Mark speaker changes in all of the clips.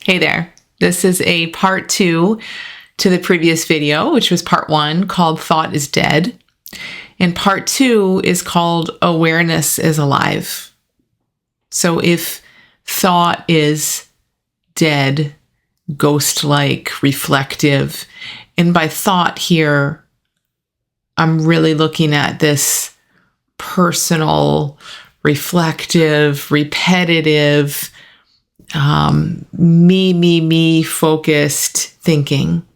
Speaker 1: Hey there. This is a part 2 to the previous video, which was part 1 called Thought is Dead. And part 2 is called Awareness is Alive. So if thought is dead, ghost-like, reflective, and by thought here, I'm really looking at this personal, reflective, repetitive, me focused thinking.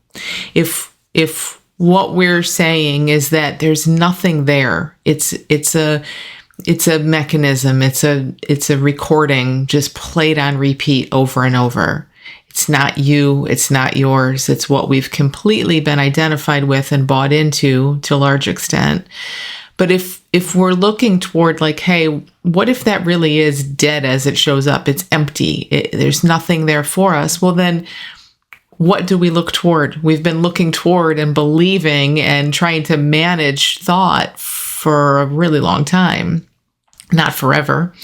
Speaker 1: If what we're saying is that there's nothing there, it's a mechanism, it's a recording just played on repeat over and over. It's not you, it's not yours, it's what we've completely been identified with and bought into to a large extent. But if we're looking toward like, hey, what if that really is dead as it shows up? It's empty. There's nothing there for us. Well, then what do we look toward? We've been looking toward and believing and trying to manage thought for a really long time. Not forever,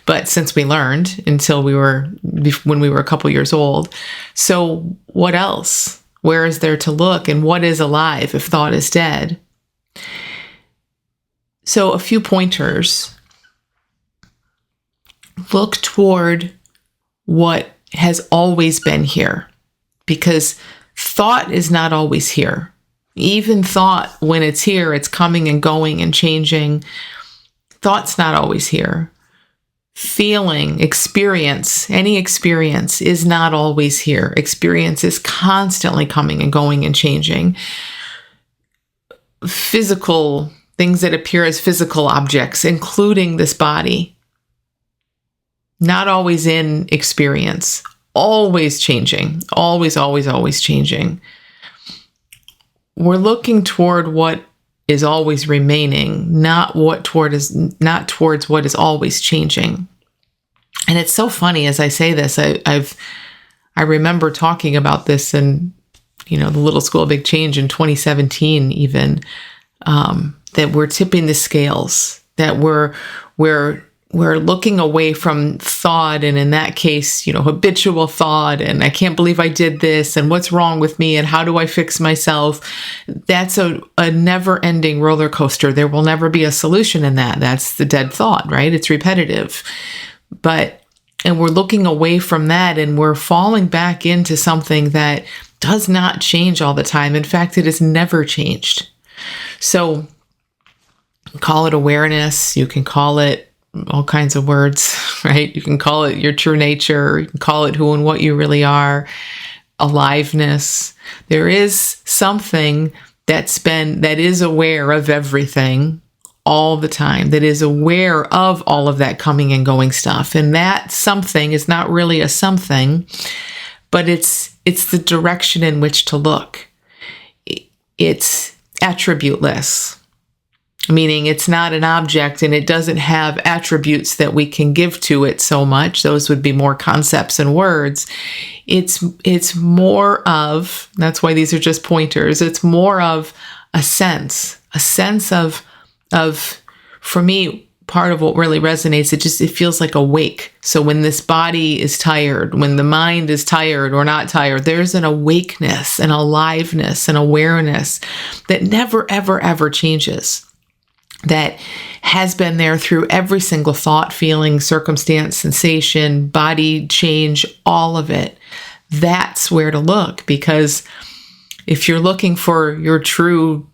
Speaker 1: but since we learned when we were a couple years old. So what else? Where is there to look? And what is alive if thought is dead? So a few pointers. Look toward what has always been here, because thought is not always here. Even thought, when it's here, it's coming and going and changing. Thought's not always here. Feeling, experience, any experience is not always here. Experience is constantly coming and going and changing. Physical things that appear as physical objects, including this body, not always in experience, always changing, always changing. We're looking toward what is always remaining, not towards what is always changing. And it's so funny as I say this, I remember talking about this in, the Little School of Big Change in 2017 even, that we're tipping the scales, that we're looking away from thought, and in that case, habitual thought, and I can't believe I did this, and what's wrong with me, and how do I fix myself? That's a never-ending roller coaster. There will never be a solution in that. That's the dead thought, right? It's repetitive. And we're looking away from that, and we're falling back into something that does not change all the time. In fact, it has never changed. So call it awareness. You can call it all kinds of words, right? You can call it your true nature. You can call it who and what you really are. Aliveness. There is something that is aware of everything all the time, that is aware of all of that coming and going stuff. And that something is not really a something, but it's the direction in which to look. It's attributeless. Meaning it's not an object and it doesn't have attributes that we can give to it so much. Those would be more concepts and words. It's more of, that's why these are just pointers. It's more of a sense of, for me, part of what really resonates, it feels like awake. So when this body is tired, when the mind is tired or not tired, there's an awakeness, an aliveness, an awareness that never, ever, ever changes. That has been there through every single thought, feeling, circumstance, sensation, body change, all of it. That's where to look, because if you're looking for your true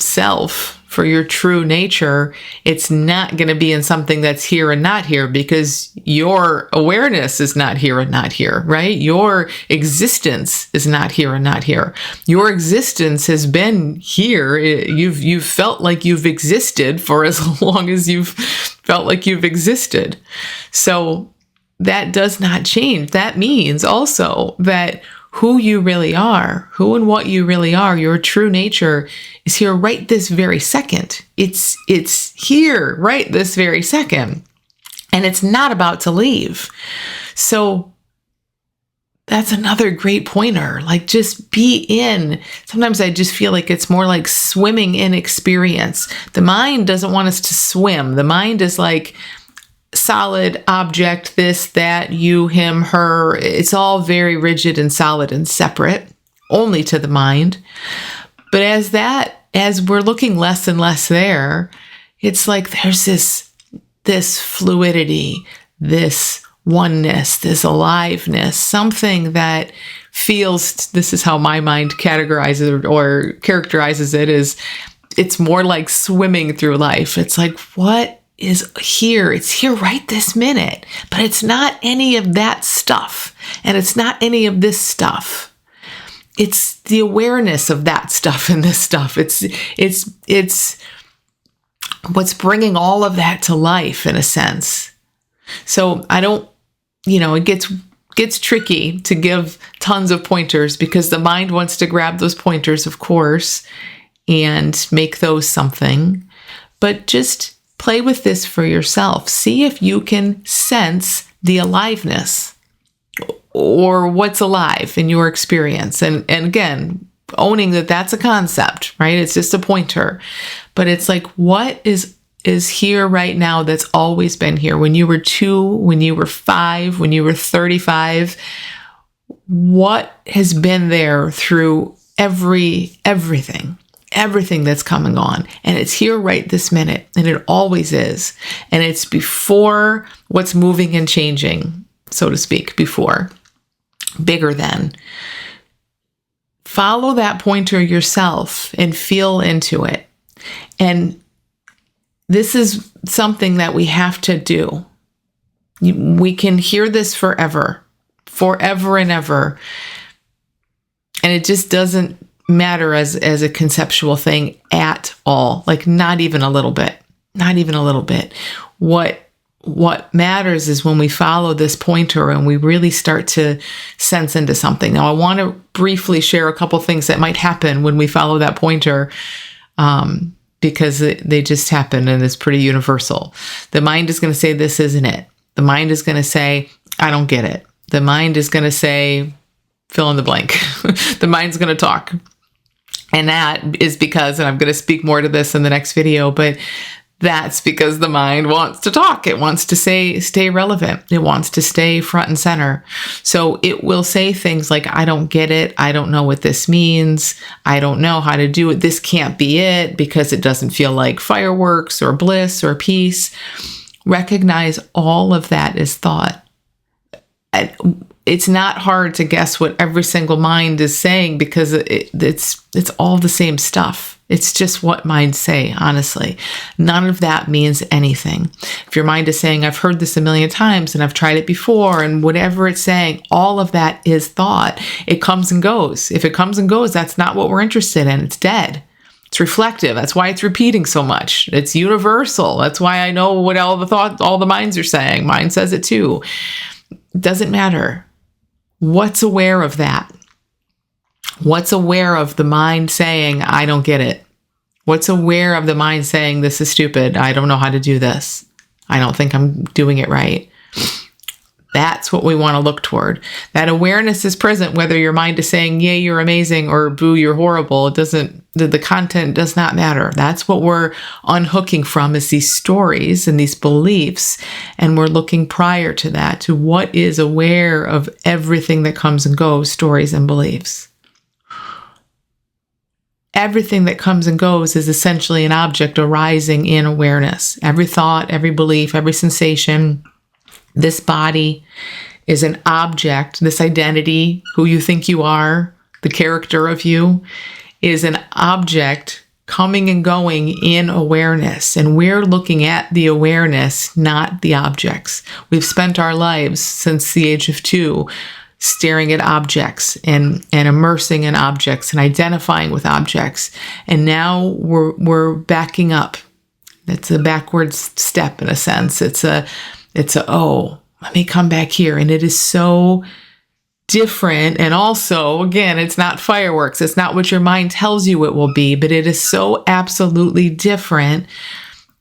Speaker 1: self, for your true nature, it's not going to be in something that's here and not here, because your awareness is not here and not here, right? Your existence is not here and not here. Your existence has been here. You've felt like you've existed for as long as you've felt like you've existed. So that does not change. That means also that who you really are, who and what you really are, your true nature is here right this very second. It's here right this very second. And it's not about to leave. So that's another great pointer. Like, just be in. Sometimes I just feel like it's more like swimming in experience. The mind doesn't want us to swim. The mind is like, solid object, this, that, you, him, her. It's all very rigid and solid and separate, only to the mind. But as we're looking less and less there, it's like there's this fluidity, this oneness, this aliveness, something that feels, this is how my mind categorizes or characterizes it, is it's more like swimming through life. It's like, what is here? It's here right this minute, but it's not any of that stuff. And it's not any of this stuff. It's the awareness of that stuff and this stuff. It's what's bringing all of that to life, in a sense. So I don't, it gets tricky to give tons of pointers, because the mind wants to grab those pointers, of course, and make those something. But just play with this for yourself. See if you can sense the aliveness, or what's alive in your experience. And again, owning that that's a concept, right? It's just a pointer. But it's like, what is here right now that's always been here? When you were 2, when you were 5, when you were 35, what has been there through everything that's coming on? And it's here right this minute, and it always is. And it's before what's moving and changing, so to speak, before, bigger than. Follow that pointer yourself and feel into it. And this is something that we have to do. We can hear this forever and ever. And it just doesn't matter as a conceptual thing at all. Like, not even a little bit. Not even a little bit. What matters is when we follow this pointer and we really start to sense into something. Now, I want to briefly share a couple things that might happen when we follow that pointer, because they just happen, and it's pretty universal. The mind is going to say, this isn't it. The mind is going to say, I don't get it. The mind is going to say, fill in the blank. The mind's going to talk. And that is because, and I'm going to speak more to this in the next video, but that's because the mind wants to talk. It wants to stay relevant. It wants to stay front and center. So it will say things like, I don't get it. I don't know what this means. I don't know how to do it. This can't be it, because it doesn't feel like fireworks or bliss or peace. Recognize all of that is thought. It's not hard to guess what every single mind is saying, because it's all the same stuff. It's just what minds say, honestly. None of that means anything. If your mind is saying, I've heard this a million times and I've tried it before, and whatever it's saying, all of that is thought. It comes and goes. If it comes and goes, that's not what we're interested in. It's dead. It's reflective. That's why it's repeating so much. It's universal. That's why I know what all the minds are saying. Mine says it too. It doesn't matter. What's aware of that? What's aware of the mind saying, I don't get it? What's aware of the mind saying, this is stupid. I don't know how to do this. I don't think I'm doing it right. That's what we want to look toward. That awareness is present, whether your mind is saying, yay, you're amazing, or boo, you're horrible. It doesn't, the content does not matter. That's what we're unhooking from, is these stories and these beliefs. And we're looking prior to that, to what is aware of everything that comes and goes, stories and beliefs. Everything that comes and goes is essentially an object arising in awareness. Every thought, every belief, every sensation. This body is an object. This identity, who you think you are, the character of you, is an object coming and going in awareness. And we're looking at the awareness, not the objects. We've spent our lives since the age of 2 staring at objects and immersing in objects and identifying with objects. And now we're backing up. It's a backwards step, in a sense. It's a, oh, let me come back here. And it is so different. And also, again, it's not fireworks. It's not what your mind tells you it will be, but it is so absolutely different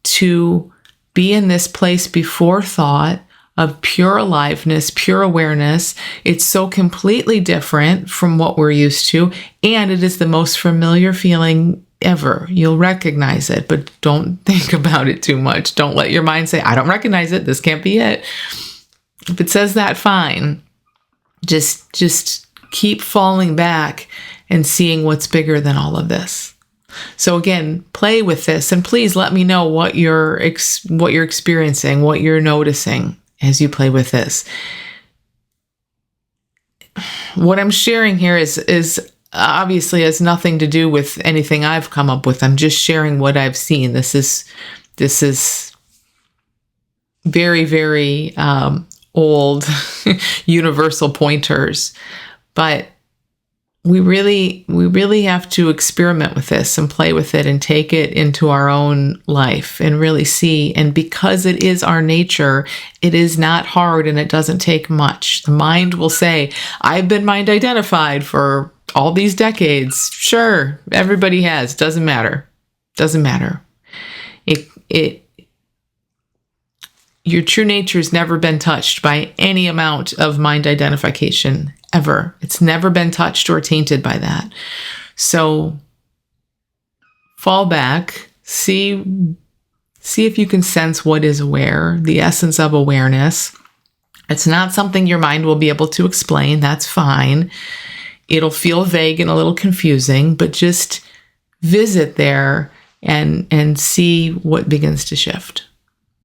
Speaker 1: to be in this place before thought of pure aliveness, pure awareness. It's so completely different from what we're used to. And it is the most familiar feeling ever. You'll recognize it, but don't think about it too much. Don't let your mind say, I don't recognize it. This can't be it. If it says that, fine. Just keep falling back and seeing what's bigger than all of this. So again, play with this, and please let me know what you're experiencing, what you're noticing as you play with this. What I'm sharing here is obviously has nothing to do with anything I've come up with. I'm just sharing what I've seen. This is very, very old universal pointers, but we really have to experiment with this and play with it and take it into our own life and really see. And because it is our nature, it is not hard and it doesn't take much. The mind will say, I've been mind identified for all these decades. Sure, everybody has. Doesn't matter. Doesn't matter. Your true nature's never been touched by any amount of mind identification, ever. It's never been touched or tainted by that. So fall back, see if you can sense what is aware, the essence of awareness. It's not something your mind will be able to explain. That's fine. It'll feel vague and a little confusing, but just visit there and see what begins to shift.